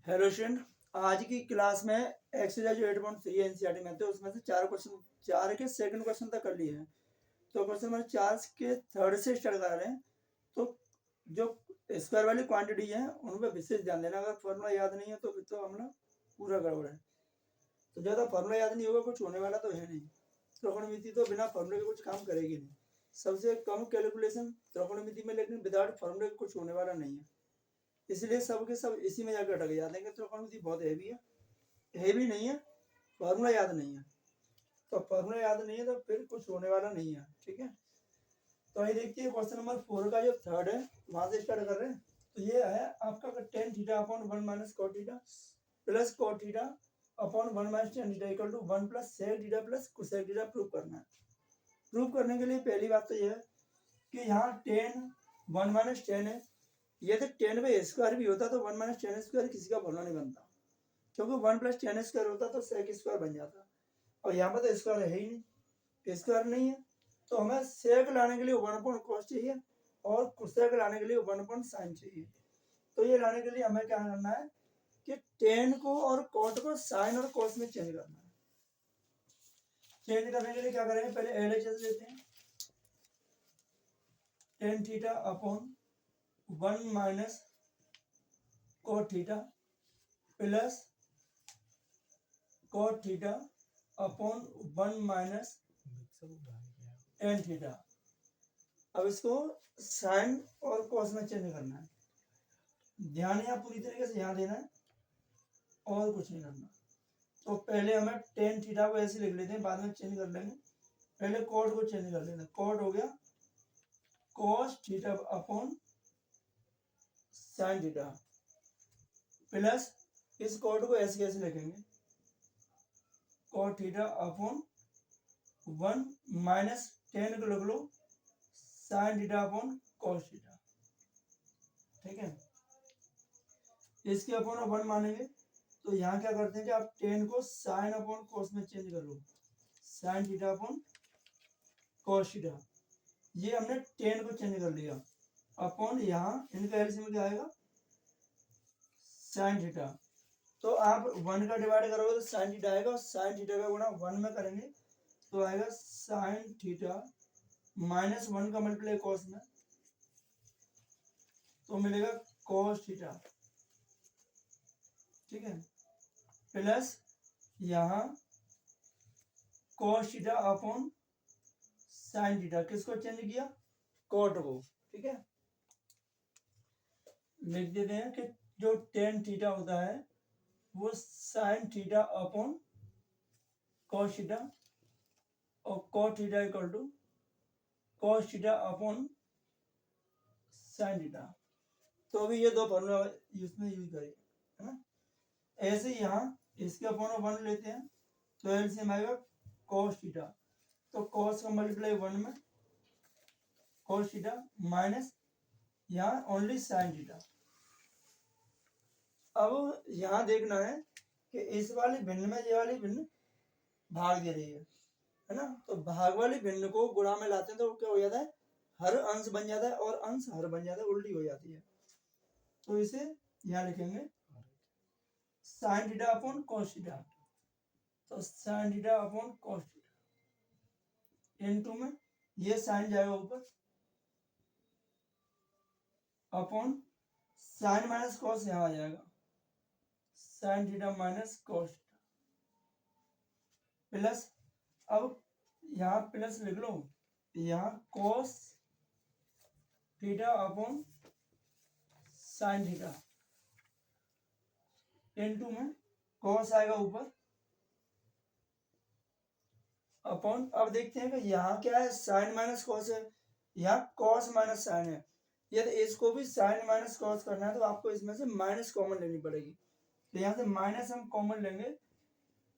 Hello student, आज की class में एक्सरसाइज 8.3 एनसीईआरटी में थे, उसमें से चार के सेकंड क्वेश्चन तक कर लिए हैं। तो क्वेश्चन नंबर 4 के थर्ड से स्टार्ट कर रहे हैं। तो जो स्क्वायर वाली क्वांटिटी है उन पर विशेष ध्यान देना। अगर फॉर्मूला याद नहीं है तो फिर तो हमारा पूरा गड़बड़ है। तो ज़्यादा फॉर्मूला याद नहीं होगा, कुछ होने वाला तो है नहीं। त्रिकोणमिति तो बिना फॉर्मूले के कुछ काम करेगी नहीं। सबसे कम कैलकुलेशन त्रिकोणमिति में, लेकिन विदाउट फॉर्मूले कुछ होने वाला नहीं है। इसलिए सब के सब इसी में जाकर अटक जाते हैं कि त्रिकोणमिति बहुत हैवी है। हैवी नहीं है, फॉर्मूला याद नहीं है। तो फॉर्मूला याद नहीं है तो फिर कुछ होने वाला नहीं है। ठीक है, तो ये देखिए क्वेश्चन नंबर 4 का जो थर्ड है वहां से स्टार्ट कर रहे हैं। तो ये है आपका tan theta upon 1 minus cot theta plus cot theta upon 1 minus tan theta equal to 1 plus sec theta plus cosec theta prove करना है। प्रूव करने के लिए पहली बात तो यह है कि यहाँ टेन 1 माइनस टेन है। यदि टेन बाई स्क्वायर भी होता तो 1 माइनस टेन स्क्वायर किसी का फॉर्मूला नहीं बनता, क्योंकि 1 प्लस टेन स्क्वायर होता तो सेक स्क्वायर बन जाता। और यहाँ पर तो स्क्वायर है ही नहीं, स्क्वायर नहीं है। तो हमें सेक लाने के लिए 1 कॉस चाहिए और कोसेक लाने के लिए 1 साइन चाहिए। तो ये लाने के लिए हमें क्या करना है कि टेन को और कॉट को साइन और कॉस में चेंज करना है। चेंज करने के लिए क्या करेंगे, पहले एलएचएस लेते हैं। Tan theta upon 1 minus cot theta plus cot theta upon 1 minus tan theta. अब इसको साइन और कॉस में चेंज करना है। ध्यान यहाँ पूरी तरीके से यहाँ देना है और कुछ नहीं करना। तो पहले हमें टेन थीटा को ऐसे लिख लेते हैं, बाद में चेंज कर लेंगे। पहले कॉट को चेंज कर लेते हैं। कॉट हो गया cos theta upon sine theta plus इस कॉट को ऐसे कैसे लिखेंगे, cot theta upon 1 minus tan को लिख लो sine theta upon cos theta. ठीक है, इसके अपॉन 1 मानेंगे तो यहाँ क्या करते हैं कि आप टेन को साइन अपॉन कॉस में चेंज कर लो, sine theta upon cos theta. ये हमने टेन को चेंज कर लिया अपॉन यहाँ इनका एलसीएम क्या आएगा, साइन थीटा। तो आप 1 का डिवाइड करोगे तो साइन थीटा आएगा और साइन थीटा का गुणा 1 में करेंगे तो आएगा साइन थीटा माइनस 1 का मल्टीप्लाई कॉस में तो मिलेगा कॉस थीटा। ठीक है, प्लस यहाँ cos theta upon sine theta. किसको चेंज किया, कॉट को। ठीक है, लिख देते हैं कि जो टेन थीटा होता है वो sine theta upon cos theta और cot theta equal to cos theta upon sine theta. तो अभी ये दो फॉर्मूला इसमें यूज करेंगे, है ना। ऐसे ही यहाँ इसके अपॉन 1 लेते हैं तो एलसीएम आएगा कॉस थीटा। तो कॉस का मल्टीप्लाई 1 में कॉस थीटा माइनस यहाँ ओनली साइन थीटा। अब यहाँ देखना है कि इस वाली भिन्न में ये वाली भिन्न भाग दे रही है ना। तो भाग वाली भिन्न को गुणा में लाते हैं तो क्या हो जाता है, हर अंश बन जाता है और अंश हर बन जाता है, उल्टी हो जाती है। तो इसे यहाँ लिखेंगे sine theta upon cos theta. तो sine theta upon cos theta into में ये साइन जाएगा ऊपर अपॉन साइन माइनस कॉस यहाँ आ जाएगा, sign theta minus cos theta plus, अब यहाँ प्लस लिख लो, यहाँ cos theta upon sine theta into में कॉस आएगा ऊपर अपॉन, अब देखते हैं कि यहाँ क्या है, साइन माइनस कॉस है, यहाँ कॉस माइनस साइन है। यदि इसको भी साइन माइनस कॉस करना है तो आपको इसमें से माइनस कॉमन लेनी पड़ेगी। तो यहाँ से माइनस हम कॉमन लेंगे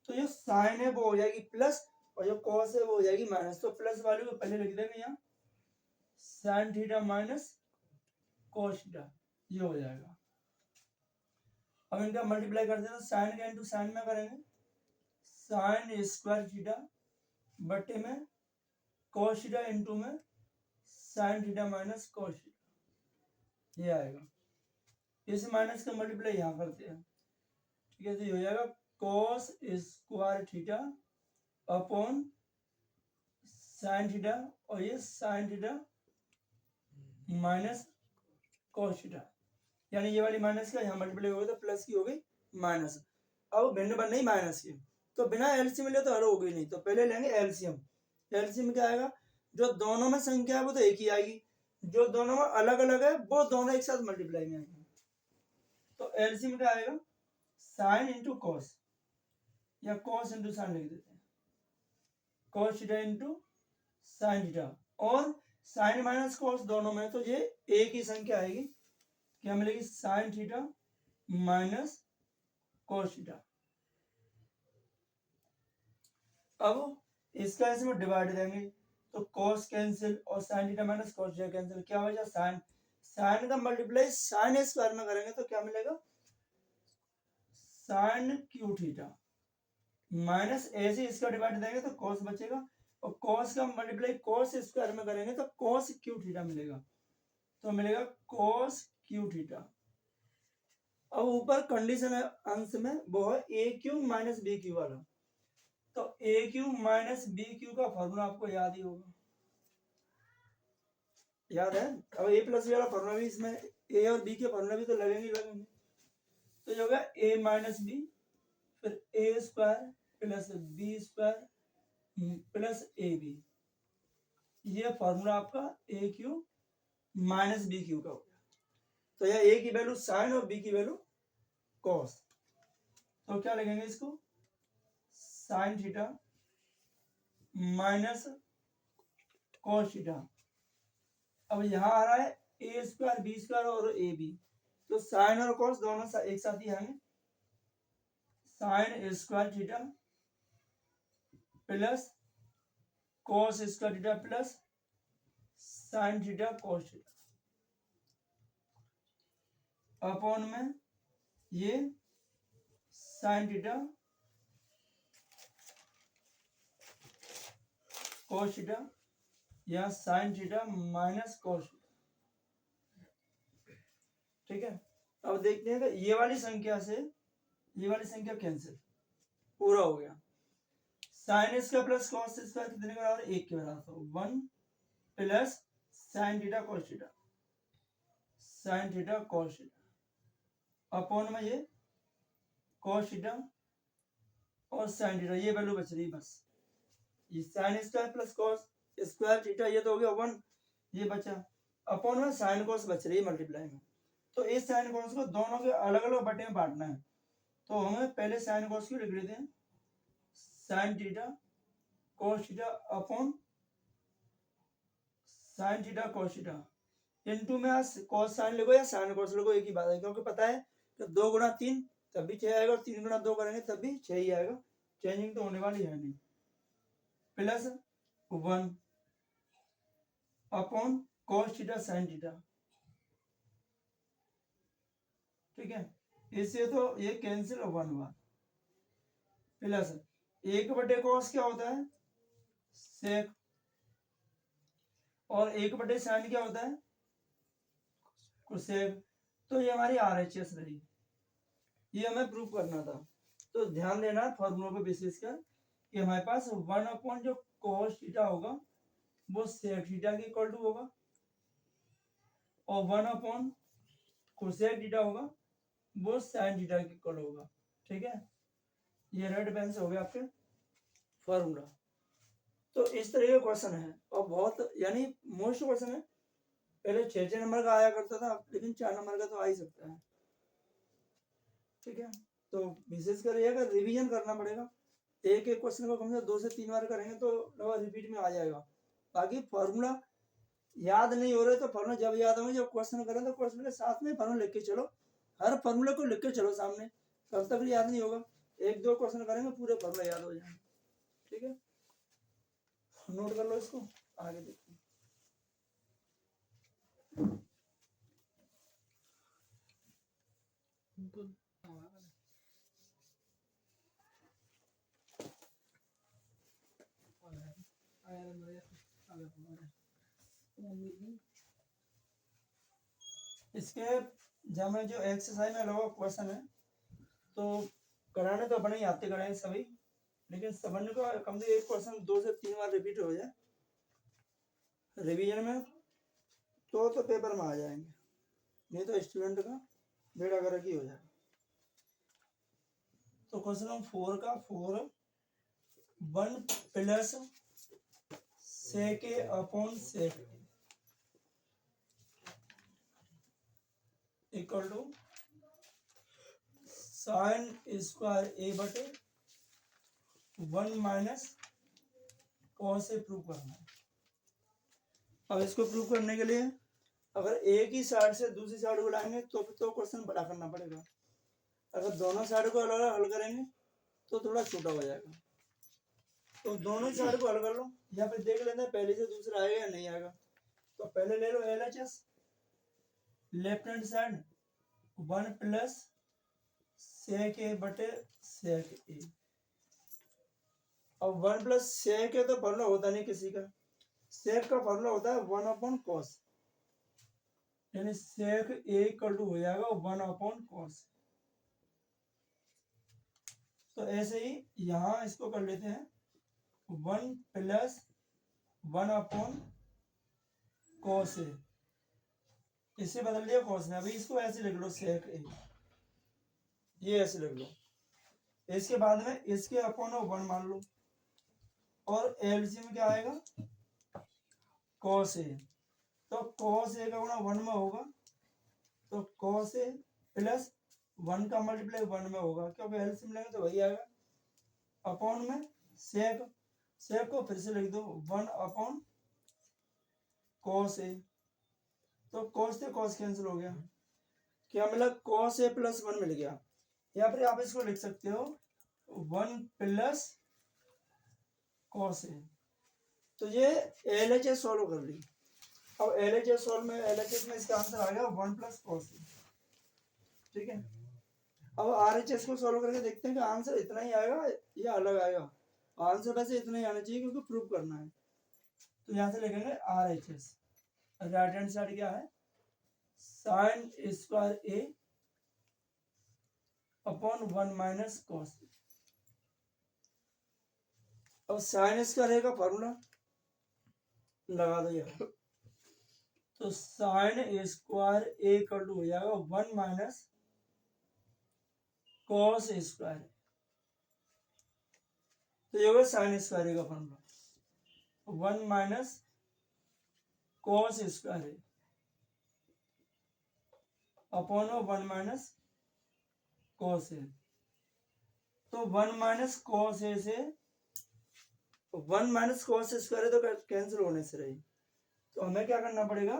तो जो साइन है वो हो जाएगी प्लस और जो कॉस है वो हो जाएगी माइनस। तो प्लस वैल्यू को पहले लिख देंगे यहाँ sign theta minus cos theta, ये हो जाएगा। अब इनका मल्टीप्लाई कर देना, साइन का इंटू साइन में करेंगे, साइन स्क्वायर थीटा बटे में कॉस थीटा इंटू में sign theta minus cos theta, ये आएगा। इस माइनस का मल्टीप्लाई यहाँ करते हैं ठीक है, तो ये हो जाएगा cos square theta upon sine theta, और ये sign theta minus cos theta, यानी ये वाली माइनस का यहाँ मल्टीप्लाई हो गया तो प्लस की हो गई माइनस। अब भिन्न बन नहीं माइनस की, तो बिना एलसीएम ले तो हल होगी नहीं, तो पहले लेंगे एलसीएम। एलसीएम क्या आएगा, जो दोनों में संख्या है वो तो एक ही आएगी, जो दोनों में अलग अलग है वो दोनों एक साथ मल्टीप्लाई में आएंगे। तो एलसीएम क्या आएगा, साइन इंटू कॉस, या कॉस इंटू साइन लिख देते हैं, cos theta into sine theta, और साइन माइनस कॉस दोनों में तो ये एक ही संख्या आएगी, क्या मिलेगी, sign theta minus cos theta. अब इसका इसमें डिवाइड देंगे तो cos कैंसिल और sin theta minus cos theta cancel, क्या हो जाएगा sin, sin का मल्टीप्लाई sin स्क्वायर में करेंगे तो क्या मिलेगा, sin क्यू थीटा माइनस ऐसे इसका डिवाइड देंगे तो cos बचेगा, और cos का मल्टीप्लाई cos स्क्वायर में करेंगे तो cos क्यू थीटा मिलेगा, तो मिलेगा cos क्यू थीटा। अब ऊपर कंडीशन है अंश में, वो है ए क्यू माइनस बी क्यू वाला, तो ए क्यू माइनस बी क्यू का फॉर्मूला आपको याद ही होगा, याद है। अब ए प्लस बी वाला फॉर्मूला भी इसमें, ए और बी के फॉर्मूला भी तो लगेंगे लगेंगे, तो जो होगा ए माइनस बी फिर A square plus B square plus A B, ये फॉर्मूला आपका A cube minus B cube का हो गया। तो यह ए की वैल्यू साइन और बी की वैल्यू कॉस, तो क्या लिखेंगे इसको, sine theta minus cos theta. अब यहाँ आ रहा है ए स्क्वायर बी स्क्वायर और ए बी, तो साइन और कॉस दोनों एक साथ ही आएंगे, sign square theta plus cos square theta plus sine theta cos theta, upon में ये साइन थीटा कॉस थीटा या sign theta minus cos theta, ठीक है। अब देखते हैं कि ये वाली संख्या से ये वाली संख्या कैंसिल, पूरा हो गया, sign square plus cos square कितने के बराबर, एक के बराबर, तो 1 plus sine theta cos theta, sine theta cos theta, upon में ये कॉस थीटा और साइन थीटा, ये वैल्यू बच रही बस, ये sign square plus cos square theta ये तो हो गया 1, ये बचा, अपॉन में साइन कॉस बच रही है मल्टीप्लाई में, तो इस साइन कॉस को दोनों के अलग अलग बटे में बांटना है, तो हमें पहले साइन कॉस को लिख लेते हैं, sine theta cos theta upon sine theta cos theta, into में कॉस साइन लिखो या साइन कॉस लिखो एक ही बात है, क्योंकि पता है कि 2 गुणा 3 तब भी 6 आएगा और 3 गुणा 2 करेंगे तब भी 6 ही आएगा, चेंजिंग तो होने वाली है नहीं, plus 1 upon cos theta sine theta, ठीक है, इससे तो ये कैंसिल 1 हुआ, प्लस 1 बटे कॉस क्या होता है, सेक, और 1 बटे साइन क्या होता है, कोसेक, तो ये हमारी आरएचएस रही, ये हमें प्रूव करना था, तो ध्यान देना फॉर्मूलों पे बेसिस कर कि हमारे पास 1 अपॉन जो cos थीटा होगा वो sec थीटा के इक्वल टू होगा, और 1 अपॉन cosec थीटा होगा वो sin थीटा के इक्वल होगा, ठीक है, ये रेड पेन से हो गया आपके फॉर्मूला। तो इस तरह के क्वेश्चन है, और बहुत यानी मोस्ट क्वेश्चन है, पहले 6 नंबर का आया करता था, लेकिन 4 नंबर का तो आ ही सकता है, ठीक है। तो विशेष कर ये रिवीजन करना पड़ेगा, एक एक क्वेश्चन को कम से 2 से 3 बार करेंगे तो रिपीट में आ जाएगा, बाकी फॉर्मूला याद नहीं हो रहे तो फॉर्मूला जब याद होंगे, जब क्वेश्चन करें तो क्वेश्चन के साथ में फॉर्मूला लिख के चलो, हर फॉर्मूले को लिख के चलो सामने, तब तक याद नहीं होगा, 1-2 क्वेश्चन करेंगे पूरे फॉर्मूला याद हो जाएंगे, ठीक है, नोट कर लो इसको, आगे देखते हैं। इसके जब मैं जो एक्सरसाइज में लगा क्वेश्चन है, तो कराने तो अपने ही आते कराए सभी, लेकिन समझने को कम से एक क्वेश्चन 2 से 3 बार रिपीट हो जाए रिवीजन में तो पेपर में आ जाएंगे, नहीं तो स्टूडेंट का बेड़ा गर्क ही हो जाएगा। तो क्वेश्चन नंबर 4 का 4 1 plus sec A upon sec equal to sine square A बटे 1 माइनस कॉस ए प्रूव करना है। अब इसको प्रूव करने के लिए अगर एक ही साइड से दूसरी साइड को लाएंगे तो क्वेश्चन बड़ा करना पड़ेगा, अगर दोनों साइड को अलग अलग हल करेंगे तो थोड़ा छोटा हो जाएगा। तो दोनों साइड को हल कर लो, या फिर देख लेते हैं पहले से दूसरा आएगा या नहीं आएगा। तो पहले ले लो LHS, left hand side 1 plus sec A बटे सेक ए। अब 1 प्लस सेक ए तो फॉर्मूला होता नहीं किसी का, सेक का फॉर्मूला होता है 1 अपॉन कॉस, यानी सेक ए इक्वल टू हो जाएगा 1 अपॉन कॉस। तो ऐसे ही यहां इसको कर लेते हैं 1 प्लस 1 अपॉन कॉस ए, इसे बदल दिया कॉस में। अभी इसको ऐसे लिख लो सेक ए, ये ऐसे लिख लो। इसके बाद में इसके अपॉन 1 मान लो, और एलसीएम क्या आएगा कॉस ए। तो कॉस ए का गुणा 1 में होगा, तो कॉस ए प्लस 1 का मल्टीप्लाई 1 में होगा, क्योंकि एलसीएम लेंगे तो वही आएगा। अपॉन में सेक, सेक को फिर से लिख दो 1 अपॉन कॉस ए। तो कॉस से कॉस कैंसिल हो गया, क्या मिला कॉस ए प्लस 1 मिल गया। या फिर आप इसको लिख सकते हो 1 प्लस कॉस ए। तो ये LHS सॉल्व कर ली। अब LHS सॉल्व में LHS में इसका आंसर आ गया 1 प्लस कॉस ए, ठीक है। अब RHS को सॉल्व करके देखते हैं कि आंसर इतना ही आएगा या अलग आएगा। आंसर वैसे इतना ही आना चाहिए क्योंकि प्रूव करना है। तो यहाँ से लिखेंगे RHS, राइट हैंड साइड क्या है sine square A upon 1 minus cos. अब साइन स्क्वायर ए का फॉर्मूला लगा दो यार, तो sine square A equal to हो जाएगा 1 माइनस कॉस स्क्वायर। तो ये होगा साइन स्क्वायर ए का formula 1 minus cos square upon 1 minus cos A. तो 1 माइनस कॉस ए से 1 माइनस कॉस स्क्वायर तो कैंसिल होने से रही। तो हमें क्या करना पड़ेगा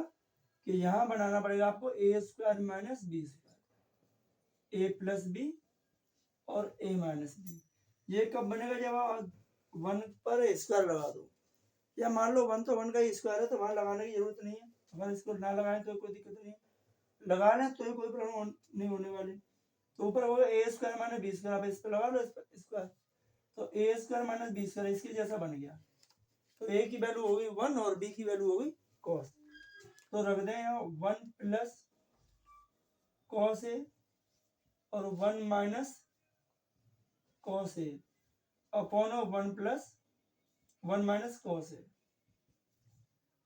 कि यहाँ बनाना पड़ेगा आपको ए स्क्वायर माइनस बी स्क्वायर, ए प्लस बी और ए माइनस बी। ये कब बनेगा जब आप 1 पर स्क्वायर लगा दो, या मान लो 1 तो 1 का ही स्क्वायर है तो वहां लगाने की जरूरत नहीं है। अगर इसको ना लगाएं तो कोई दिक्कत नहीं है, लगा लें तो कोई प्रॉब्लम नहीं होने वाली। तो ऊपर होगा ए स्क्वायर माइनस बी स्क्वायर, आप इस पर लगा लो स्क्वायर, तो ए स्क्वायर माइनस बी स्क्वायर इसके जैसा बन गया। तो ए की वैल्यू होगी 1 और बी की वैल्यू होगी कॉस। तो रख दें यहाँ 1 प्लस कॉस ए और 1 माइनस कॉस ए अपॉन 1 प्लस 1 माइनस कॉस ए।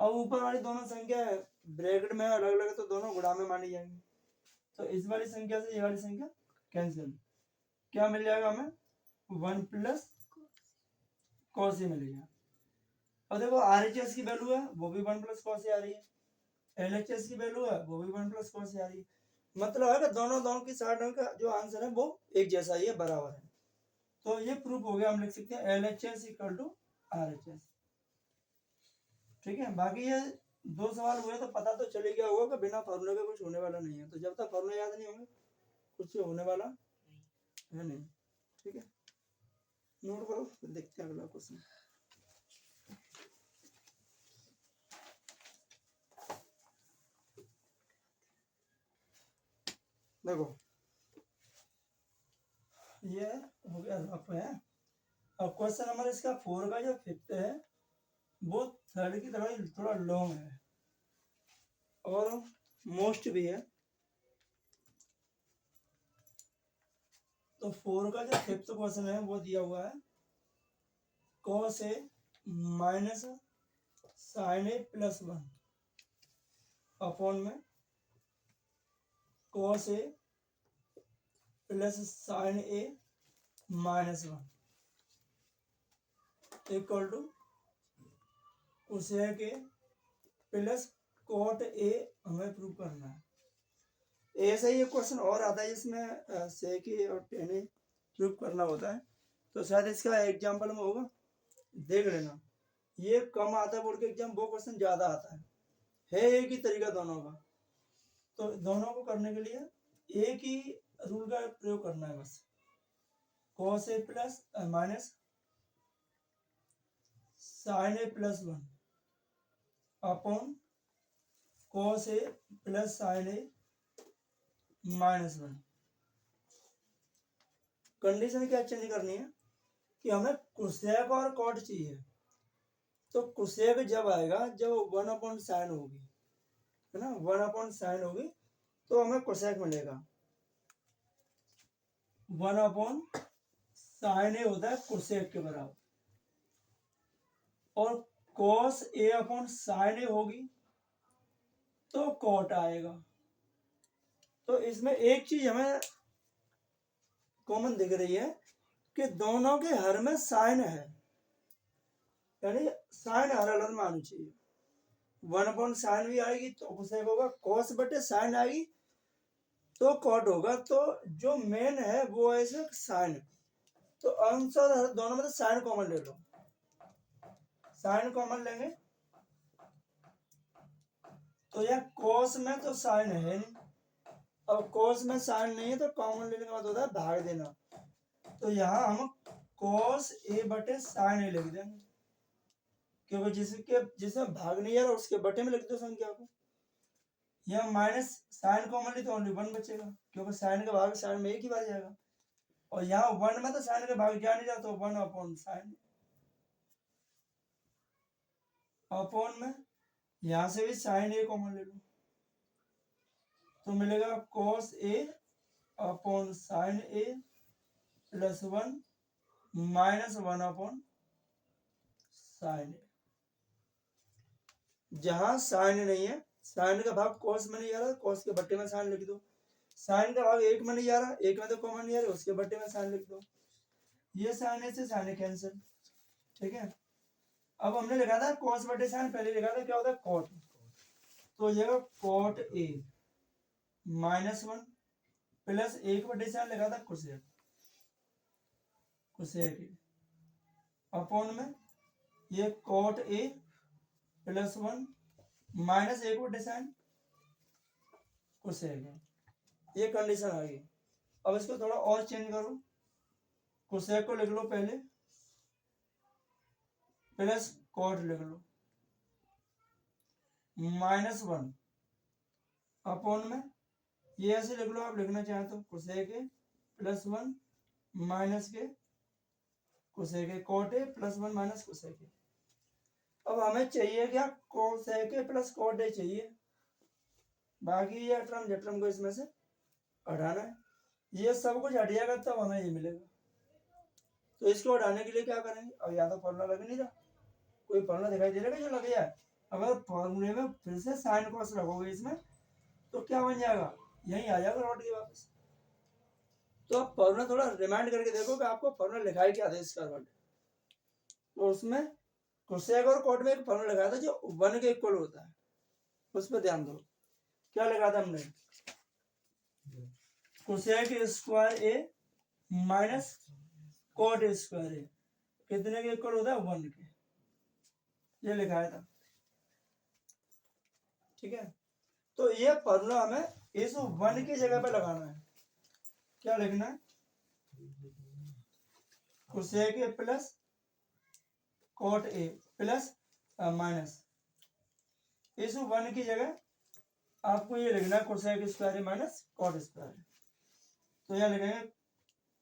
अब ऊपर वाली दोनों संख्या है ब्रैकेट में अलग अलग, तो दोनों गुणा में मानी जाएंगी। तो इस वाली संख्या से ये वाली संख्या कैंसिल, क्या मिल जाएगा हमें 1 प्लस कॉस ए मिलेगा। अब देखो RHS की वैल्यू है वो भी 1 प्लस कॉस ए आ रही है, LHS की वैल्यू है वो भी 1 प्लस कॉस ए आ रही है। मतलब है कि दोनों की साइडों का जो आंसर है वो एक जैसा ही है, बराबर है। तो ये प्रूफ हो गया, हम लिख सकते हैं LHS इक्वल टू RHS, ठीक है। बाकी ये 2 सवाल हुए तो पता तो चले गया होगा कि बिना फॉर्मूले के कुछ होने वाला नहीं है। तो जब तक फॉर्मूला याद नहीं होंगे कुछ होने वाला है नहीं, ठीक है। नोट करो, देखते हैं अगला क्वेश्चन। देखो ये हो गया रफ है। अब क्वेश्चन नंबर इसका 4 का जो 5th है वो 3rd की तरह थोड़ा लॉन्ग है और मोस्ट भी है। तो 4 का जो फिफ्थ क्वेश्चन है वो दिया हुआ है cos a minus sin a plus 1 upon में cos a plus sin a minus 1 equal to cosec a plus cot a हमें प्रूव करना है। ऐसा ही एक क्वेश्चन और आता है जिसमें सेक ए और टेन ए प्रूव करना होता है, तो शायद इसका एग्जाम्पल में होगा, देख लेना। ये कम आता है बोर्ड के एग्जाम, वो क्वेश्चन ज़्यादा आता है एक ही तरीका दोनों का। तो दोनों को करने के लिए एक ही रूल का प्रयोग करना है बस। cos a plus minus sin a plus 1 upon cos a plus sin a minus 1। Condition क्या चेंज करनी है कि हमें कोसेक और कॉट चाहिए। तो कोसेक जब आएगा जब 1/sin होगी, है ना, 1/sin होगी तो हमें कोसेक मिलेगा। 1/sin a होता है कोसेक के बराबर, और cos a/sin a होगी तो कॉट आएगा। तो इसमें एक चीज हमें कॉमन दिख रही है कि दोनों के हर में साइन है, यानी साइन हर अलग में आनी चाहिए। 1/sin भी आएगी तो कोसेक होगा, cos बटे साइन आएगी तो कॉट होगा। तो जो मेन है वो है इसमें साइन। तो आंसर दोनों में साइन कॉमन ले लो, साइन कॉमन लेंगे तो यह cos में तो साइन है नहीं, अब cos में साइन नहीं है तो कॉमन लेने का मतलब होता है भाग देना। तो यहाँ हम cos a बटे sin a लिख देंगे, क्योंकि जिसमें भाग नहीं आ रहा उसके बटे में लिख दो संख्या को। यह माइनस साइन कॉमन ली तो ओनली 1 बचेगा, क्योंकि साइन का भाग साइन में एक ही बार जाएगा, और यहाँ 1 में तो साइन का भाग जा नहीं रहा, तो 1/sin अपॉन में यहाँ से भी sin a कॉमन ले लो तो मिलेगा cos a upon sin a plus 1 minus 1/sin a। जहां साइन नहीं है, साइन का भाग cos में नहीं आ रहा, cos के बट्टे में साइन लिख दो। साइन का भाग एक में नहीं आ रहा, एक में तो कॉमन नहीं आ रहा, उसके बट्टे में साइन लिख दो। ये साइन से साइन कैंसिल, ठीक है। अब हमने लिखा था cos बटे साइन, पहले लिखा था क्या होता है cot, तो ये cot a minus 1 plus 1/sin लिखा था कोसेक, कोसेक अपॉन में ये cot a plus 1 minus 1/sin cosec. ये कंडीशन आ गई। अब इसको थोड़ा और चेंज करो, कोसेक को लिख लो पहले प्लस कॉट लिख लो माइनस 1 अपॉन में ये ऐसे लिख लो, आप लिखना चाहें तो कोसेक ए प्लस 1 माइनस के cosec A, cot A plus 1 minus cosec A. अब हमें चाहिए क्या, cosec A plus cot A चाहिए, बाकी ये टर्म जटर्म को इसमें से हटाना है। ये सब कुछ हट जाएगा तब हमें ये मिलेगा। तो इसको हटाने के लिए क्या करेंगे, अब या तो फॉर्मूला लग नहीं रहा, कोई फॉर्मूला दिखाई दे रहा है जो लग जाए। अगर फॉर्मूले में फिर से साइन कॉस रखोगे इसमें तो क्या बन जाएगा, यही आ जाएगा लौट के वापस। तो आप फॉर्मूला थोड़ा रिमाइंड करके देखो कि आपको फॉर्मूला लिखा है क्या था इसका वर्ड। तो उसमें कोसेक और कॉट में एक फॉर्मूला लिखा था जो 1 के इक्वल होता है, उस पर ध्यान दो। क्या लिखा था हमने, cosec square A minus cot square ए कितने के इक्वल होता है, 1 के, ये लिखा था, ठीक है। तो ये फॉर्मूला हमें इस 1 की जगह पे लगाना है। क्या लिखना है, cosec A plus cot A plus minus, इस 1 की जगह आपको ये लिखना है cosec square A minus cot square. तो यह लिखेंगे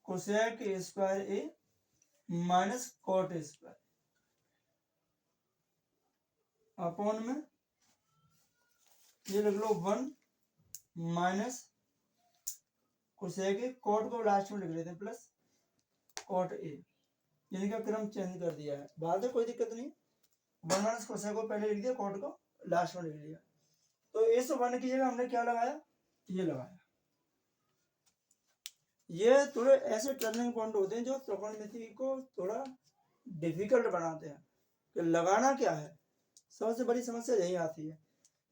cosec square A minus cot square upon में ये लिख लो 1 माइनस कोसेक ए, कोट को लास्ट में लिख लेते हैं प्लस कोट ए, यानी कि क्रम चेंज कर दिया है। बात है, कोई दिक्कत नहीं। 1 माइनस कोसेक को पहले लिख दिया, कोट को लास्ट में लिख लिया। तो इस 1 की जगह हमने क्या लगाया, ये लगाया। ये थोड़े ऐसे टर्निंग पॉइंट होते हैं जो त्रिकोणमिति को थोड़ा डिफिकल्ट बनाते हैं कि लगाना क्या है। सबसे बड़ी समस्या यही आती है।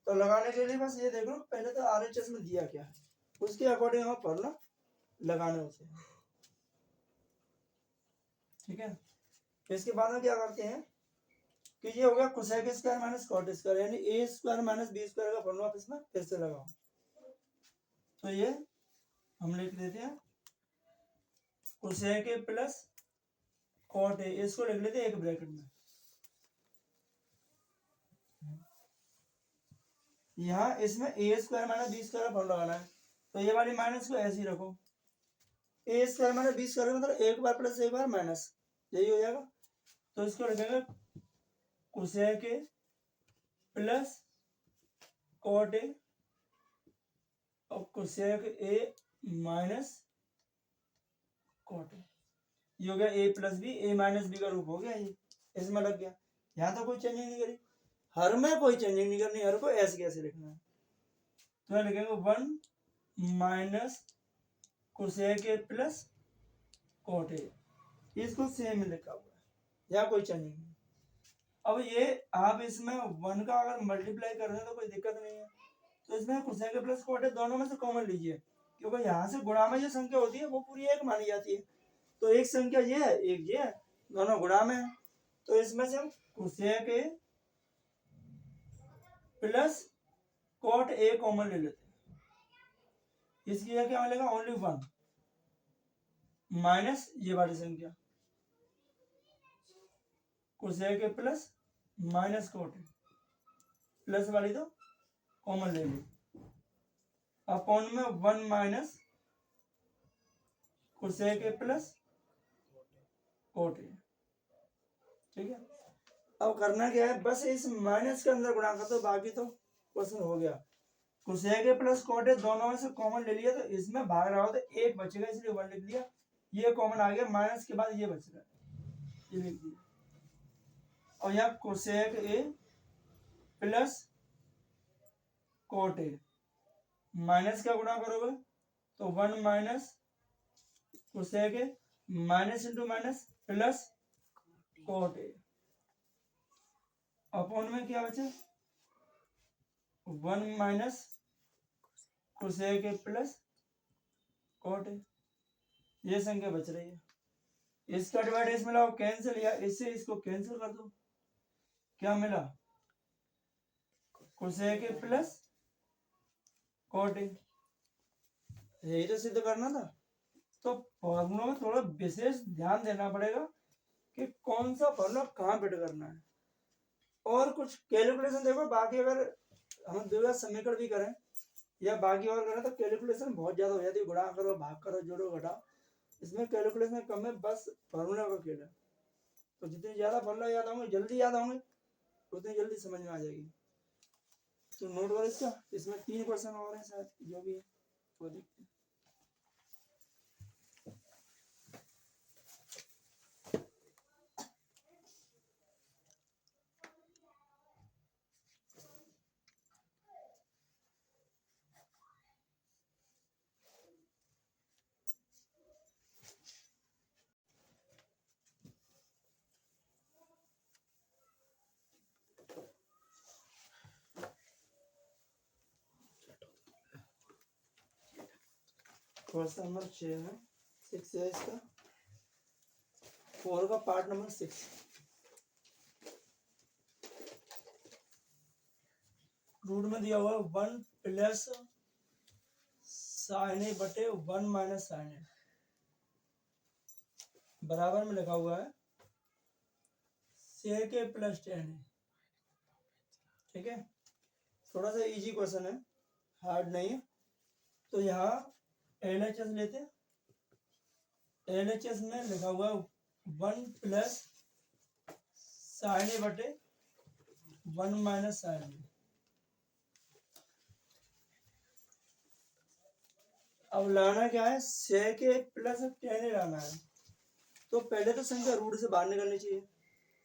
तो लगाने के लिए बस ये देख लो, पहले तो RHS में दिया क्या है, उसके अकॉर्डिंग हम फॉर्मूला लगाने होते हैं। ठीक है, इसके बाद में क्या करते हैं कि ये हो गया cosec square minus cot square, यानी A square minus B square का फॉर्मूला इसमें फिर से लगाओ। तो ये हम लिख देते हैं cosec A plus cot A, इसको लिख लेते हैं एक ब्रैकेट में। यहाँ इसमें A square minus B square का फॉर्मूला लगाना है, तो ये वाली माइनस को ऐसे ही रखो। ए स्क्वायर माइनस बी स्क्वायर मतलब एक बार प्लस एक बार माइनस, यही हो जाएगा। तो इसको लिखेंगे cosec A plus cot A और cosec A minus cot A, ये हो गया A plus B, A minus B का रूप हो गया, ये इसमें लग गया। यहाँ तो कोई चेंजिंग नहीं करी, हर में कोई चेंजिंग नहीं करनी, हर को ऐसे कैसे लिखना है। तो लिखेंगे 1 minus cosec A plus cot A, इसको सेम लिखा हुआ है, यहाँ कोई चेंजिंग नहीं। अब ये आप इसमें 1 का अगर मल्टीप्लाई कर रहे हैं तो कोई दिक्कत नहीं है, तो इसमें cosec A plus cot A दोनों में से कॉमन लीजिए, क्योंकि यहाँ से गुणा में जो संख्या होती है वो पूरी एक मानी जाती है। तो एक संख्या ये है, एक ये है, दोनों गुणा में है। तो इसमें से हम cosec A plus cot A common ले लेते हैं, इसकी जगह क्या मिलेगा, ओनली 1 माइनस ये वाली संख्या cosec A plus minus cot A, plus वाली तो कॉमन ले ली, अपॉन में 1 minus cosec A plus cot A. ठीक है, अब करना क्या है, बस इस माइनस के अंदर गुणा कर दो, बाकी तो क्वेश्चन हो गया। Cosec A plus cot A दोनों में से कॉमन ले लिया, तो इसमें भाग रहा हो तो एक बचेगा, इसलिए 1 लिख दिया। ये कॉमन आ गया, माइनस के बाद ये बच रहा है, ये लिख दिया। और यहाँ cosec A plus cot A, minus का गुणा करोगे तो 1 minus cosec A, minus into minus plus cot A, upon में क्या बचा 1 minus cosec A plus cot A, ये संख्या बच रही है। इसका डिवाइड इसमें लाओ, कैंसिल, या इससे इसको कैंसिल कर दो, क्या मिला cosec A plus cot A, यही तो सिद्ध करना था। तो फॉर्मूलों में थोड़ा विशेष ध्यान देना पड़ेगा कि कौन सा फॉर्मूला कहाँ फिट करना है। और कुछ कैलकुलेशन देखो, बाकी अगर हम द्विघात समीकरण भी करें या बाकी और करें तो कैलकुलेशन बहुत ज्यादा हो जाती है, गुणा करो, भाग करो, जोड़ो, घटाओ, इसमें कैलकुलेशन कम है, बस फॉर्मूला का खेल है। तो जितने ज्यादा फॉर्मूला याद होंगे, जल्दी याद होंगे, उतनी जल्दी समझ में आ जाएगी। तो नोट करो इसका, इसमें 3 क्वेश्चन और हैं शायद, जो भी है वो देखते हैं। क्वेश्चन नंबर 6 है, 6 है इसका, 4 का पार्ट नंबर 6। रूट में दिया हुआ है 1 प्लस साइन ए बटे 1 माइनस साइन ए, बराबर में लिखा हुआ है सेक ए प्लस टेन ए। ठीक है, थोड़ा सा इजी क्वेश्चन है, हार्ड नहीं है। तो यहाँ LHS लेते हैं, LHS में लिखा हुआ 1 प्लस साइन ए बटे 1 माइनस साइन ए। अब लाना क्या है, सेक ए प्लस टेन ए लाना है। तो पहले तो संख्या रूट से बाहर निकलनी चाहिए।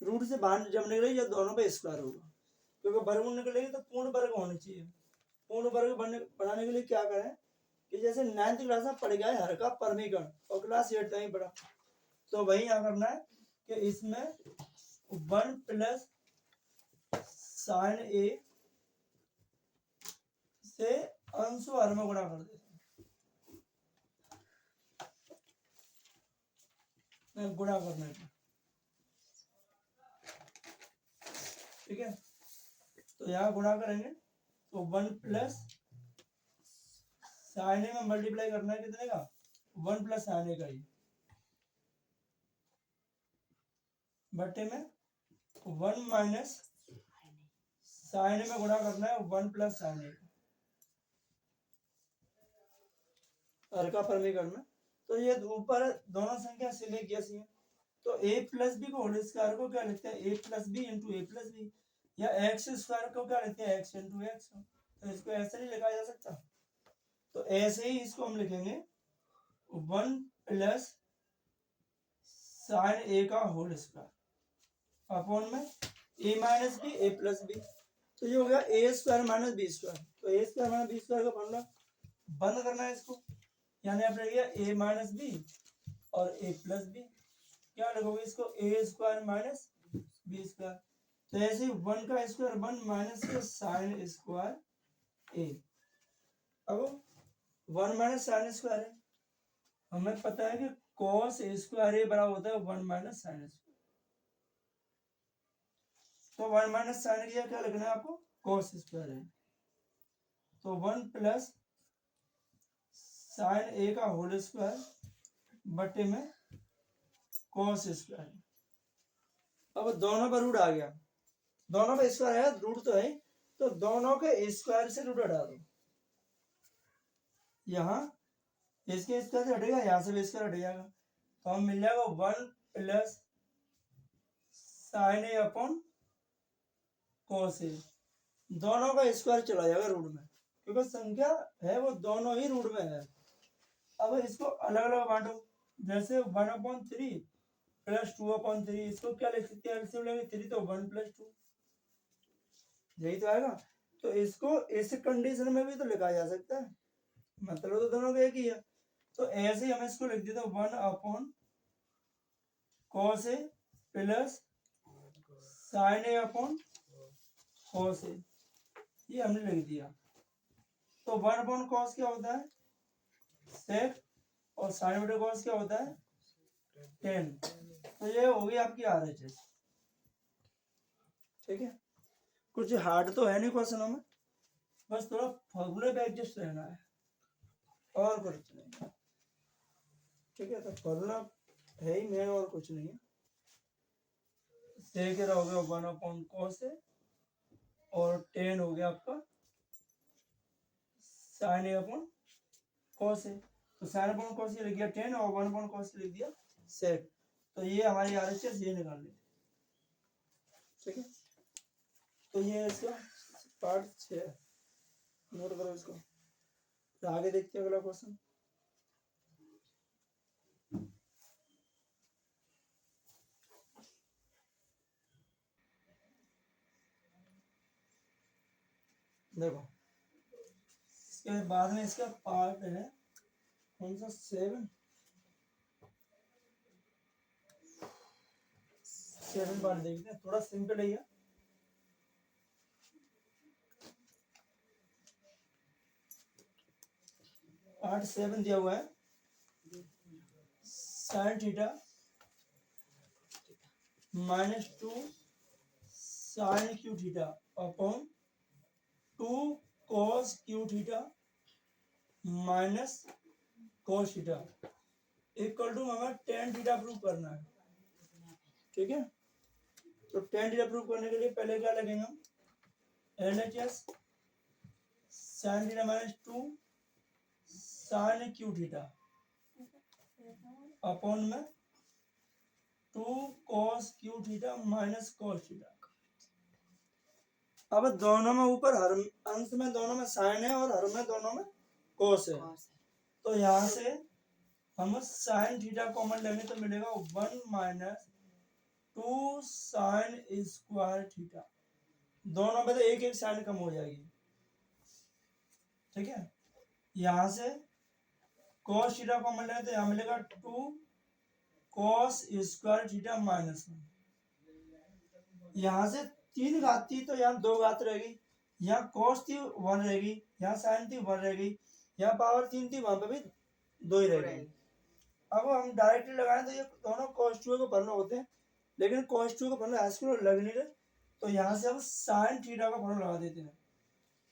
रूट से बाहर जब निकलेगी या दोनों पे स्क्वायर होगा, क्योंकि वर्गमूल निकलेगी तो पूर्ण वर्ग होनी चाहिए। पूर्ण वर्ग बनाने के लिए क्या करें कि जैसे 9th क्लास में पढ़ गया है हर का परमीकरण और क्लास 8 तक ही पढ़ा, तो वही यहाँ करना है कि इसमें 1 प्लस साइन ए से अंश हर में गुणा कर देते हैं, गुणा करने पर, ठीक है। तो यहाँ गुणा करेंगे तो 1 प्लस साइन ए में मल्टीप्लाई करना है कितने का, 1 प्लस साइन ए का ही, बट्टे में 1 माइनस साइन ए में गुणा करना है 1 प्लस साइन ए हर का परमीकरण में। तो ये ऊपर दोनों संख्या सिले कैसी है, तो ए प्लस बी को होल स्क्वायर को क्या लिखते हैं, ए प्लस बी इंटू ए प्लस बी, या एक्स स्क्वायर को क्या लिखते हैं, एक्स इंटू एक्स। तो इसको ऐसे नहीं लिखा जा सकता, तो ऐसे ही इसको हम लिखेंगे 1 प्लस साइन ए का होल स्क्वायर अपॉन में ए माइनस बी ए प्लस बी। तो ये हो गया ए स्क्वायर माइनस बी स्क्वायर। तो ए स्क्वायर माइनस बी स्क्वायर का फॉर्मूला बंद करना है इसको, यानी आपने लिया ए माइनस बी और ए प्लस बी, क्या लिखोगे इसको, ए स्क्वायर माइनस बी स्क्वायर। तो ऐसे 1 का स्क्वायर 1 माइनस का साइन स्क्वायर ए। अब 1 माइनस साइन स्क्वायर है, हमें पता है कि कॉस स्क्वायर ए बराबर होता है 1 माइनस साइन स्क्वायर। तो 1 माइनस साइन की क्या लिखना है आपको, कॉस स्क्वायर है। तो 1 प्लस साइन ए का होल स्क्वायर बटे में कॉस स्क्वायर। अब दोनों पर रूट आ गया, दोनों पे स्क्वायर है, रूट तो है, तो दोनों के स्क्वायर से रूट हटा दो। यहाँ इसके स्क्वायर से हटेगा, यहाँ से भी स्क्वायर हट जाएगा, तो हम मिल जाएगा 1 plus sign A upon cos A. दोनों का स्क्वायर चला जाएगा रूट में, क्योंकि संख्या है वो दोनों ही रूट में है। अब इसको अलग अलग बांटो, जैसे 1/3 प्लस 2/3, इसको क्या लिख सकते हैं, एलसीएम लेंगे 3 तो 1 प्लस 2, यही तो आएगा। तो इसको इस कंडीशन में भी तो लिखा जा सकता है, मतलब तो दोनों का एक ही है। तो ऐसे ही हम इसको लिख देते 1/cos ए प्लस साइन ए अपॉन cos ए, ये हमने लिख दिया। तो 1/cos क्या होता है, सेक, और साइन बटे cos क्या होता है, टेन। तो ये होगी आपकी RHS, ठीक है। कुछ हार्ड तो है नहीं क्वेश्चनों में, बस थोड़ा फॉर्मूले पे एडजस्ट रहना है और कुछ नहीं, ठीक है। तो फॉर्मूला है ही मेन, और कुछ नहीं है। सेक हो गया 1/cos ए और 10 हो गया आपका साइन ए अपॉन cos ए। तो साइन अपॉन cos ए लिख दिया 10 और 1/cos लिख दिया सेक। तो ये हमारी RHS ये निकाल ली, ठीक है। तो ये इसका पार्ट 6 नोट करो इसको। तो आगे देखते हैं अगला क्वेश्चन। देखो इसके बाद में इसका पार्ट है कौन सा, 7 पार्ट देखते हैं, थोड़ा सिंपल है ये। पार्ट 7 दिया हुआ है, sine theta -2 sine cube theta upon 2 cos cube theta minus cos theta equal to हमें tan थीटा प्रूव करना है, ठीक है। तो tan थीटा प्रूव करने के लिए पहले क्या लगेंगे हम, LHS sine theta -2 sine cube theta upon में 2 cos cube theta minus cos theta. अब दोनों में ऊपर हर अंश में दोनों में साइन है और हर में दोनों में cos है, तो यहाँ से हम साइन थीटा कॉमन लेंगे तो मिलेगा 1 माइनस 2 साइन स्क्वायर थीटा। दोनों में तो एक एक साइन कम हो जाएगी, ठीक है। यहाँ से cos थीटा कॉमन लेंगे तो यहाँ मिलेगा 2 cos स्क्वायर थीटा माइनस 1। यहाँ से 3 घात थी तो यहाँ 2 घात रहेगी, यहाँ cos थी 1 रहेगी, यहाँ साइन थी 1 रहेगी, यहाँ पावर 3 थी वहां पे भी 2 ही रहेगी। अब हम डायरेक्टली लगाएं तो ये दोनों cos 2 को फॉर्मूला होते हैं, लेकिन cos 2 का फॉर्मूला हाई लग नहीं रहे, तो यहाँ से हम साइन थीटा का फॉर्मूला लगा देते हैं।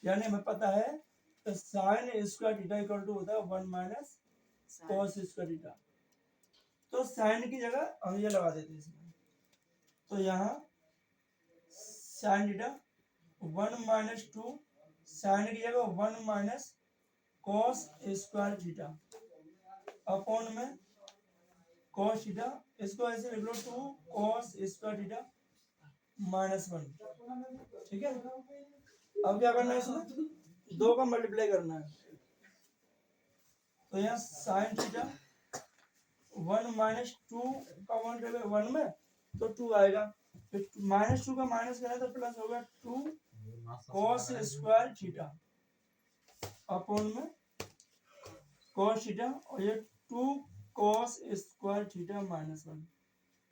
यानी हमें पता है तो sine square theta equal to होता है 1 माइनस cos स्क्वायर थीटा। तो साइन की जगह हम ये लगा देते हैं इसमें, तो यहाँ साइन थीटा 1 माइनस 2 साइन की जगह 1 minus cos square theta upon में cos थीटा, इसको ऐसे लिख लो 2 cos स्क्वायर थीटा माइनस 1, ठीक है। अब क्या करना है, इसमें 2 का मल्टीप्लाई करना है, तो यहाँ साइन थीटा 1 माइनस 2 का 1 में तो 2 आएगा, फिर माइनस 2 का माइनस करें तो प्लस होगा 2 cos स्क्वायर थीटा अपॉन में cos थीटा, और ये 2 cos स्क्वायर थीटा माइनस 1।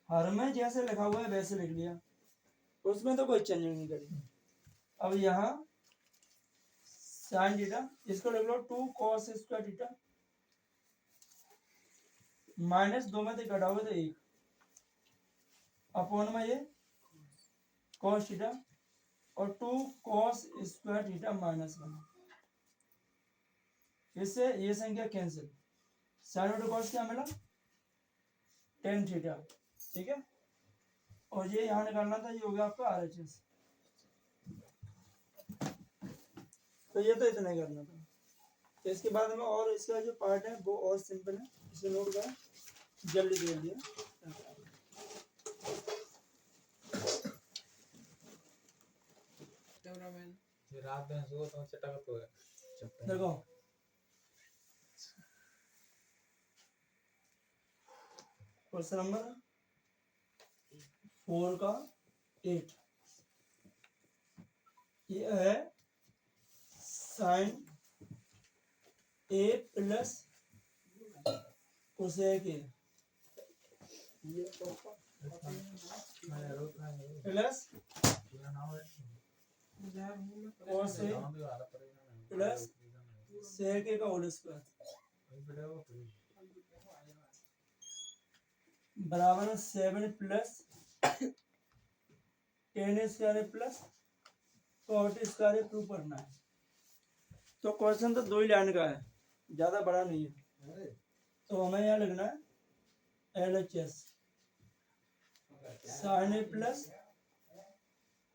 हर में जैसे लिखा हुआ है वैसे लिख लिया, उसमें तो कोई चेंजिंग नहीं करी। अब यहाँ साइन थीटा, इसको लिख लो 2 cos स्क्वायर थीटा माइनस 2 में से घटा हुआ तो 1 अपॉन में ये cos थीटा और 2 cos स्क्वायर थीटा माइनस 1। इससे ये संख्या कैंसिल, साइन और cos क्या मिला, tan थीटा, ठीक है। और ये यहाँ निकालना था, ये हो गया आपका RHS। तो ये तो इतना ही करना था। तो इसके बाद में और इसका जो पार्ट है वो और सिंपल है, इसे नोट करें, जल्दी दे दिया। रात में सो तो चटा तो है देखो क्वेश्चन नंबर 4 का 8, ये है sine A plus cosec A plus cos A plus sec A का होल स्क्वायर बराबर 7 plus tan square plus cot square prove करना है। तो क्वेश्चन तो 2 ही लाइन का है, ज्यादा बड़ा नहीं है, तो हमें यहाँ लिखना है LHS sine A plus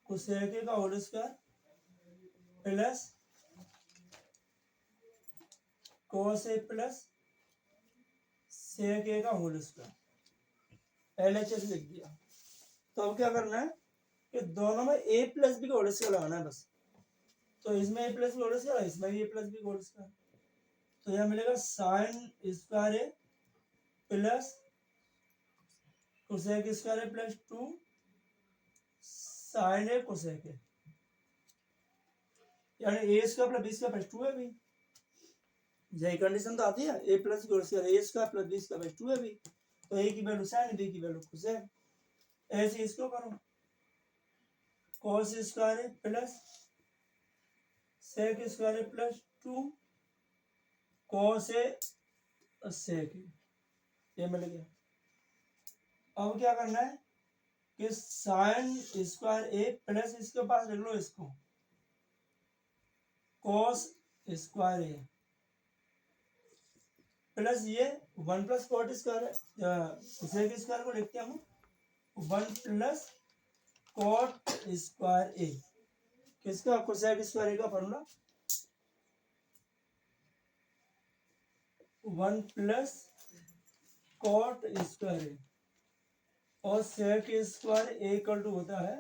cosec A का whole square plus cos A plus sec A का होल स्क्वायर, LHS लिख दिया। तो अब क्या करना है कि दोनों में A प्लस बी का होल स्क्वायर लगाना है बस। तो इसमें A plus B whole square, इसमें भी A plus B whole square, तो यह मिलेगा sine square A plus cosec square A plus 2 sine A cosec A, यानी A square plus B square plus 2 है भी, यही कंडीशन तो आती है, A plus whole square A square plus B square plus 2 है भी, तो A की वैल्यू साइन B की वैल्यू कोसेक। ऐसे इसको करो cos square plus sec square plus 2 cos sec, ये मिल गया। अब क्या करना है कि साइन स्क्वायर A प्लस इसके पास लिख लो इसको cos स्क्वायर A प्लस ये 1 plus cot square sec square को लिखते हैं हम 1 प्लस cot स्क्वायर A, किसका कोसेक स्क्वायर A का formula 1 plus cot square A और sec square A equal to होता है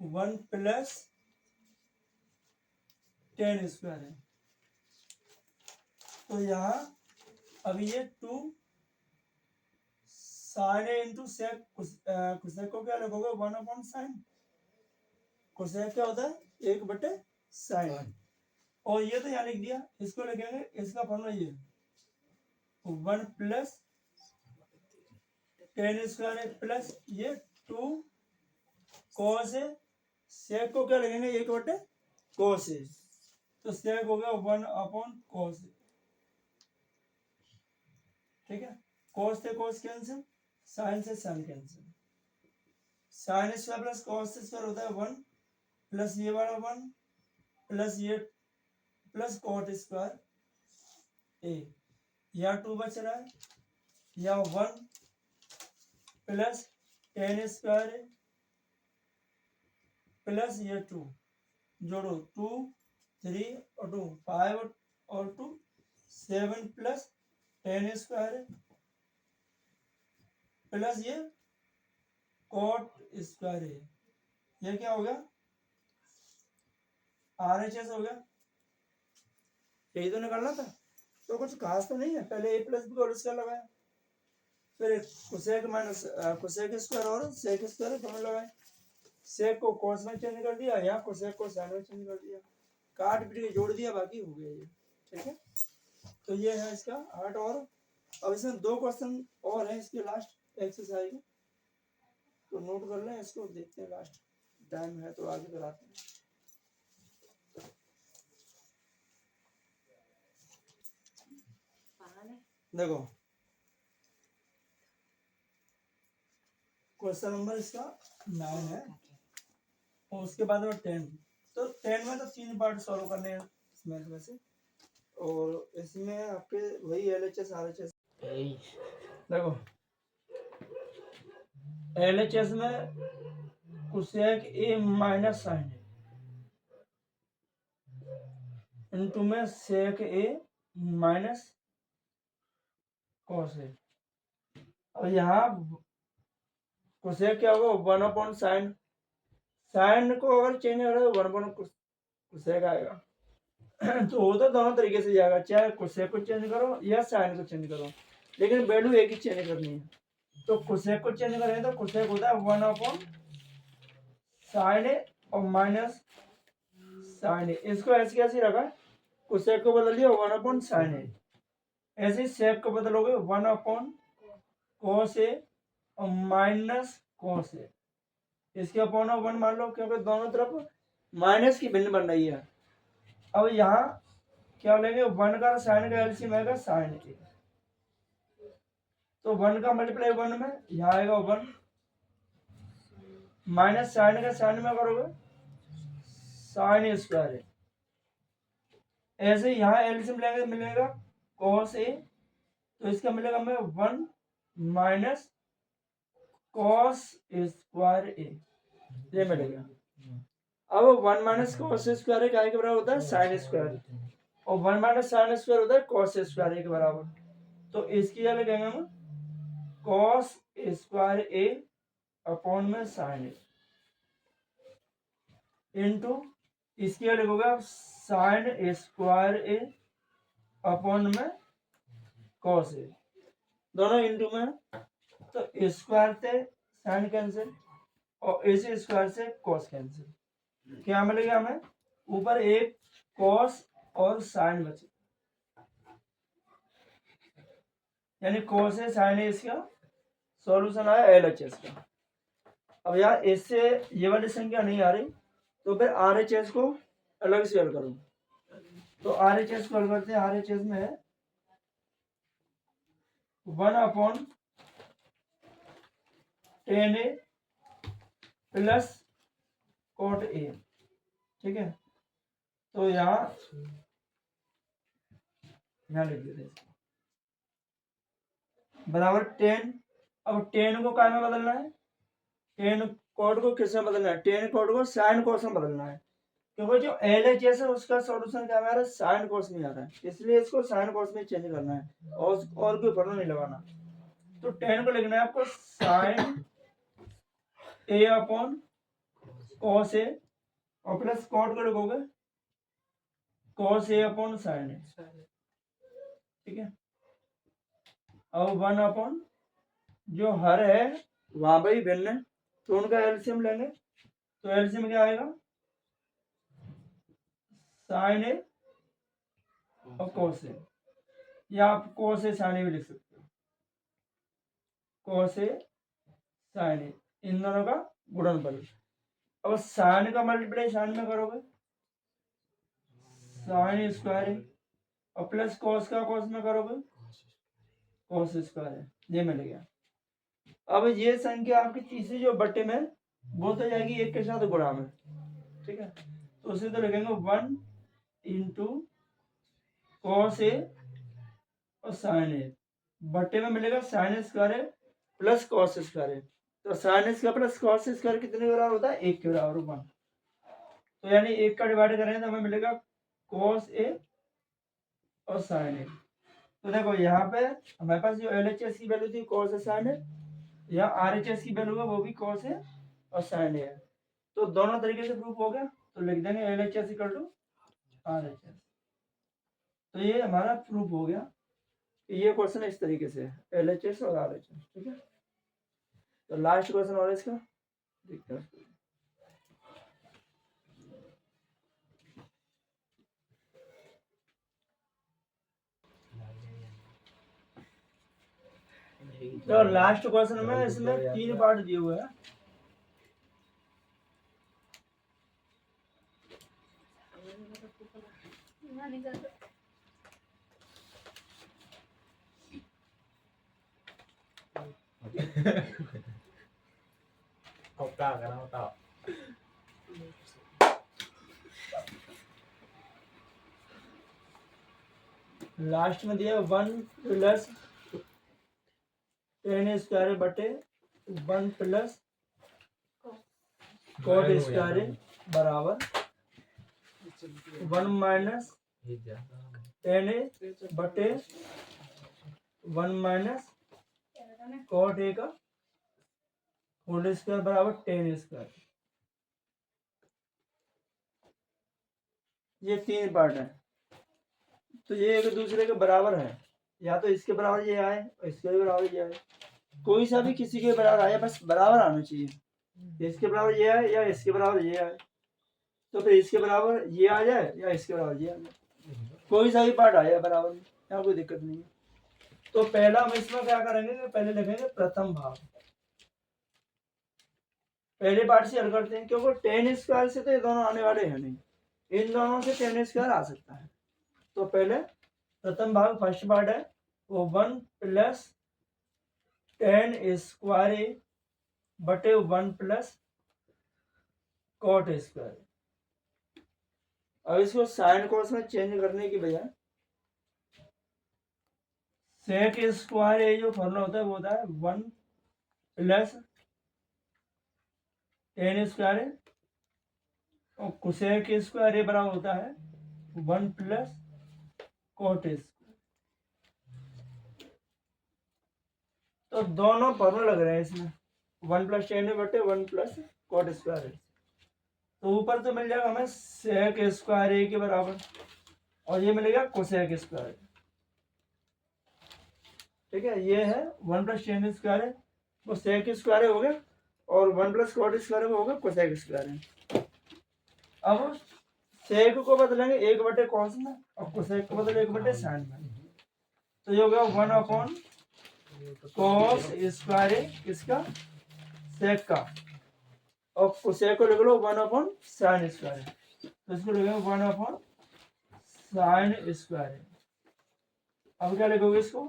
1 प्लस tan स्क्वायर A। तो यहाँ अभी ये 2 साइन ए इंटू सेक, कोसेक को क्या लिखोगे 1/sin। कोसेक क्या होता है 1/sin। और ये तो यहाँ लिख दिया, इसको लिखेंगे, इसका फॉर्मूला ये 1 प्लस टेन स्क्वायर प्लस ये 2 cos है। सेक को क्या लिखेंगे 1/cos है, तो सेक हो गया 1/cos। ठीक है, cos से cos कैंसिल, साइन से sine cancel. Sine square plus cos square होता है 1 प्लस ये वाला 1 प्लस ये प्लस cot स्क्वायर ए। यहाँ 2 बच रहा है, यहाँ 1 प्लस टेन स्क्वायर है प्लस ये 2, जोड़ो 2 3 और 2 5 और 2 7 प्लस टेन स्क्वायर है प्लस ये कॉट स्क्वायर है। ये क्या हो गया RHS हो गया। यही तो निकालना था, तो कुछ खास तो नहीं है। पहले a प्लस बी का होल स्क्वायर लगाया, फिर कोसेक माइनस कोसेक स्क्वायर और सेक स्क्वायर दोनों लगाए। सेक को कोस में चेंज कर दिया, यहाँ कोसेक को साइन में चेंज कर दिया, काट पीट के जोड़ दिया, बाकी हो गया ये। ठीक है, तो ये है इसका 8। और अब इसमें 2 क्वेश्चन और हैं इसके लास्ट एक्सरसाइज में, तो नोट कर लें इसको, देखते हैं लास्ट टाइम है तो आगे कराते हैं। देखो क्वेश्चन नंबर इसका 9 है और उसके बाद में 10। तो 10 में तो 3 पार्ट सॉल्व करने हैं इस मैथ में से, और इसमें आपके वही LHS RHS। देखो LHS में कोसेक ए माइनस साइन है इनटू में सेक ए माइनस कॉस है। और यहाँ कोसेक क्या होगा 1/sin। साइन को अगर चेंज करें तो 1/कोसेक आएगा। तो वो तो दोनों तरीके से जाएगा, चाहे कोसेक को चेंज करो या साइन को चेंज करो, लेकिन वैल्यू एक ही चेंज करनी है। तो कोसेक को चेंज करें तो कोसेक होता है 1/sin ए और माइनस साइन ए। इसको ऐसे कैसे रखा, कोसेक को बदल दिया 1/sin ए। ऐसे सेक को बदलोगे 1/cos ए और माइनस cos ए। इसके अपॉन 1 मान लो, क्योंकि दोनों तरफ माइनस की भिन्न बन रही है। अब यहाँ क्या लेंगे 1 का साइन का एलसीएम आएगा साइन ए, तो 1 का मल्टीप्लाई 1 में यहाँ आएगा 1 माइनस साइन का साइन में करोगे साइन स्क्वायर है। ऐसे यहाँ एलसीएम लेंगे मिलेगा cos ए, तो इसका मिलेगा हमें 1 माइनस cos स्क्वायर ए, ये मिलेगा। अब 1 माइनस cos स्क्वायर क्या के बराबर होता है साइन स्क्वायर, और 1 माइनस साइन स्क्वायर होता है cos स्क्वायर के बराबर। तो इसकी क्या लिखेंगे हम cos स्क्वायर ए अपॉन में साइन ए इंटू इसकी क्या लिखोगे साइन स्क्वायर ए अपॉन में cos ए, दोनों इंटू में। तो स्क्वायर से साइन कैंसिल और इसी स्क्वायर से cos कैंसिल। क्या मिलेगा हमें ऊपर एक cos और साइन बचे, यानी cos है साइन है, इसका सॉल्यूशन आया LHS का। अब यार इससे ये वाली संख्या नहीं आ रही, तो फिर RHS को अलग से हल करो। तो RHS को हल करते हैं। RHS में है 1/10 ए प्लस cot ए। ठीक है, तो यहाँ लिख देते हैं बराबर 10। अब 10 को क्या में बदलना है, 10 cot को किस में बदलना है, 10 cot को साइन cos में बदलना है, क्योंकि जो LHS है उसका सॉल्यूशन क्या आ रहा है साइन cos में आ रहा है, इसलिए इसको साइन cos में चेंज करना है और कोई फर्क नहीं लगाना। तो 10 को लिखना है आपको साइन ए अपॉन cos ए और प्लस cot को लिखोगे cos ए अपॉन साइन ए। ठीक है। अब 1 जो हर है वहां पर ही भिन्न है, तो उनका एलसीएम लेंगे। तो एलसीएम क्या आएगा, साइन ए और कोस ए, या आप कोस ए साइन ए भी लिख सकते हो, कोस ए साइन ए, इन दोनों का गुणनफल। अब साइन का मल्टीप्लाई साइन में करोगे, साइन स्क्वायर है, और प्लस कॉस का कॉस में करोगे, कॉस स्क्वायर है, ये मिल गया। अब ये संख्या आपकी तीसरी जो बट्टे में वो तो जाएगी एक के साथ गुणा में, ठीक है। तो उसे तो लिखेंगे 1 इंटू कॉस ए और साइन ए, बट्टे में मिलेगा साइन स्क्वायर है प्लस कॉस स्क्वायर है। तो sine square plus cos square कितने के बराबर होता है, 1 के बराबर 1। तो यानी 1 का डिवाइड करेंगे तो हमें मिलेगा कॉस ए और साइन ए। तो देखो यहाँ पे हमारे पास जो LHS की वैल्यू थी कॉस ए साइन ए, यहाँ RHS की वैल्यू है वो भी कॉस ए और साइन ए है। तो दोनों तरीके से प्रूफ हो गया, तो लिख देंगे LHS इक्वल टू RHS। तो ये हमारा प्रूफ हो गया। ये क्वेश्चन इस तरीके से है, LHS और RHS, ठीक है। तो लास्ट क्वेश्चन और इसका देखते हैं। तो लास्ट क्वेश्चन में इसमें 3 पार्ट दिए हुए हैं। अब क्या करना बताओ। लास्ट में दिया 1 प्लस टेन स्क्वायर बटे 1 प्लस कॉट स्क्वायर बराबर 1 माइनस टेन बटे 1 माइनस कॉट ए का होल स्क्वायर बराबर 10 स्क्वायर। ये 3 पार्ट है, तो ये एक दूसरे के बराबर है, या तो इसके बराबर ये आए और इसके भी बराबर ये आए, कोई सा भी किसी के बराबर आए, बस बराबर आना चाहिए। इसके बराबर ये आए या इसके बराबर ये आए, तो फिर इसके बराबर ये आ जाए या इसके बराबर ये आ जाए, कोई सा भी पार्ट आए बराबर में, यहाँ कोई दिक्कत नहीं है। तो पहला हम इसमें क्या करेंगे कि पहले लिखेंगे प्रथम भाग, पहले पार्ट से हल करते हैं, क्योंकि 10 स्क्वायर से तो ये दोनों आने वाले हैं नहीं, इन दोनों से 10 स्क्वायर आ सकता है। तो पहले प्रथम भाग फर्स्ट पार्ट है वो 1 प्लस 10 स्क्वायर बटे 1 प्लस कॉट स्क्वायर। अब इसको साइन कॉस में चेंज करने की बजाय सेक स्क्वायर जो फॉर्मूला होता है वो होता है 1 प्लस 10 स्क्वायर और कोसेक स्क्वायर बराबर होता है 1 प्लस कॉट स्क्वायर। तो दोनों फॉर्मूला लग रहे हैं इसमें, 1 प्लस 10 बटे 1 प्लस कॉट स्क्वायर। तो ऊपर तो मिल जाएगा हमें सेक स्क्वायर ए के बराबर, और ये मिलेगा कोसेक स्क्वायर, ठीक है। ये है 1 प्लस 10 स्क्वायर है वो सेक स्क्वायर हो गया, और 1 प्लस कॉट स्क्वायर हो गया कोसेक स्क्वायर। अब सेक को बदलेंगे 1 बटे कॉस में और कोसेक को बदलेंगे 1 बटे साइन में, तो ये हो गया 1 अपॉन कॉस स्क्वायर किसका, सेक का, और कोसेक को लिख लो 1 अपॉन साइन स्क्वायर, तो इसको लिखेंगे 1 अपॉन साइन स्क्वायर। अब क्या लिखोगे इसको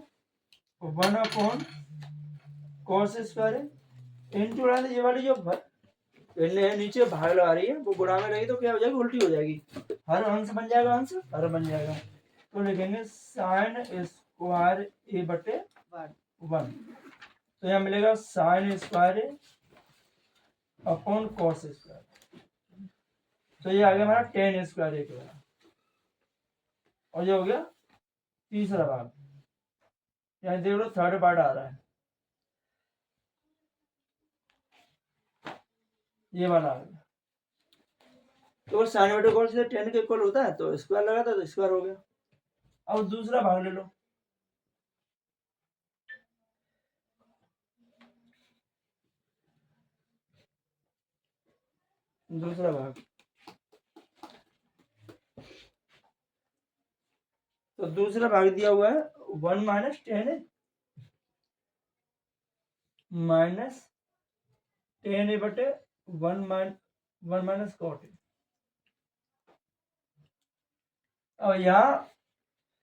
1 अपॉन कॉस स्क्वायर इंटू ये वाली जो पहले है नीचे भाग लगा रही है वो गुणा में रही तो क्या हो जाएगी, उल्टी हो जाएगी, हर अंश बन जाएगा, अंश हर बन जाएगा। तो लिखेंगे साइन स्क्वायर ए बटे 1, तो यहाँ मिलेगा sine square upon cos square, तो ये आ गया हमारा 10 स्क्वायर ए के बराबर, और ये हो गया तीसरा भाग। यहाँ देख लो थर्ड पार्ट आ रहा है, ये वाला आ गया। तो साइन बटे कॉस से 10 के इक्वल होता है, तो स्क्वायर लगा था तो स्क्वायर हो गया। अब दूसरा भाग ले लो, दूसरा भाग। तो दूसरा भाग दिया हुआ है 1 माइनस 10 माइनस 10 बटे 1 माइनस कॉट। और यहाँ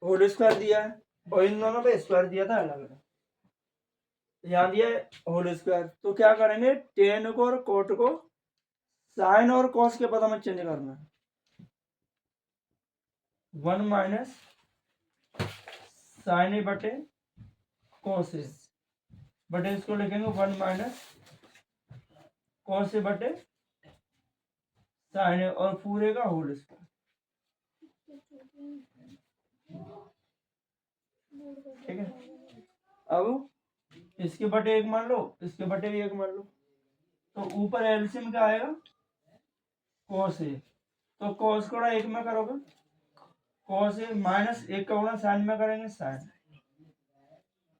होल स्क्वायर दिया है और इन दोनों पे स्क्वायर दिया था अलग अलग। यहाँ दिया है होल स्क्वायर, तो क्या करेंगे 10 को और कोट को साइन और कॉस के पदों में चेंज करना है। 1 माइनस साइन ए बटे कॉस ए बटे इसको लिखेंगे 1 माइनस कॉस ए बटे साइन ए और पूरे का होल स्क्वायर। ठीक है, अब इसके बटे 1 मान लो, इसके बटे भी 1 मान लो, तो ऊपर एलसीएम क्या आएगा कॉस ए, तो कॉस को 1 में करोगे कॉस ए माइनस 1 का गुणा साइन में करेंगे साइन,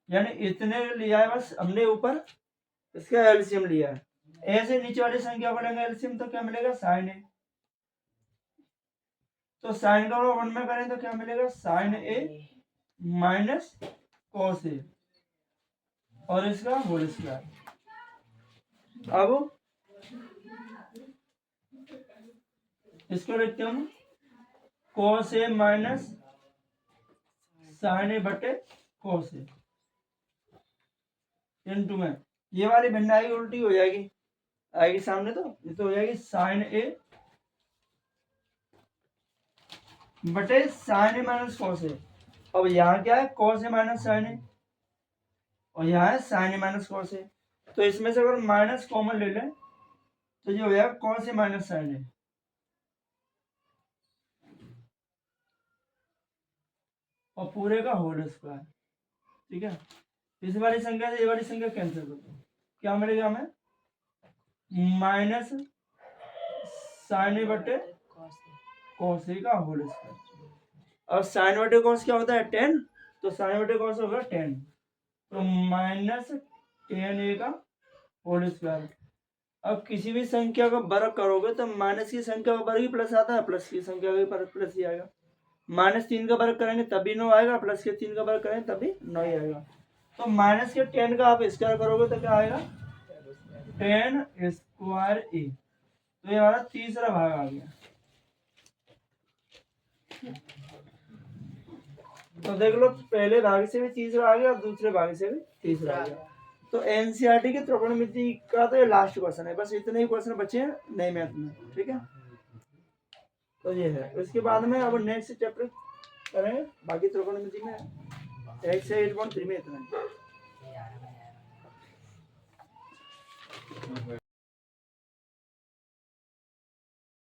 यानी इतने लिया है बस हमने ऊपर इसका एलसीएम लिया है। ऐसे नीचे वाली संख्या को लेंगे एलसीएम तो क्या मिलेगा साइन ए, तो साइन का 1 में करें तो क्या मिलेगा साइन ए माइनस कॉस ए और इसका होल स्क्वायर। अब इसको लिखते हम कॉस ए माइनस साइन ए बटे कॉस ए इनटू में ये वाली भिन्न आएगी उल्टी हो जाएगी, आएगी सामने तो ये तो हो जाएगी साइन ए बटे साइन ए माइनस कॉस ए। अब यहाँ क्या है कॉस ए माइनस साइन ए और यहाँ है sign A minus cos A, तो इसमें से अगर माइनस कॉमन ले लें तो ये हो जाएगा कॉस ए माइनस साइन ए और पूरे का होल स्क्वायर। ठीक है, इस वाली संख्या से ये वाली संख्या कैंसिल कर दो, क्या मिलेगा हमें माइनस साइन ए बटे कॉस ए का होल स्क्वायर। और साइन बटे कॉस क्या होता है 10, तो साइन बटे कॉस होगा 10, तो माइनस 10 ए का होल स्क्वायर। अब किसी भी संख्या का वर्ग करोगे तो माइनस की संख्या का वर्ग ही प्लस आता है, प्लस की संख्या का प्लस ही आएगा। -3 का वर्ग करेंगे तभी 9 आएगा, प्लस के 3 का वर्ग करेंगे तभी 9 ही आएगा। तो माइनस के 10 का आप स्क्वायर करोगे तो क्या आएगा 10 स्क्वायर ए, तो ये हमारा तीसरा भाग आ गया। तो देख लो पहले भाग से भी तीसरा आ गया और दूसरे भाग से भी तीसरा आ गया। तो एनसीईआरटी के त्रिकोणमिति का तो ये लास्ट क्वेश्चन है, बस इतने ही क्वेश्चन बचे हैं नए मैथ में। ठीक है, तो ये है, उसके बाद में अब नेक्स्ट चैप्टर करेंगे बाकी त्रिकोणमिति में 1 से 8.3 में इतना।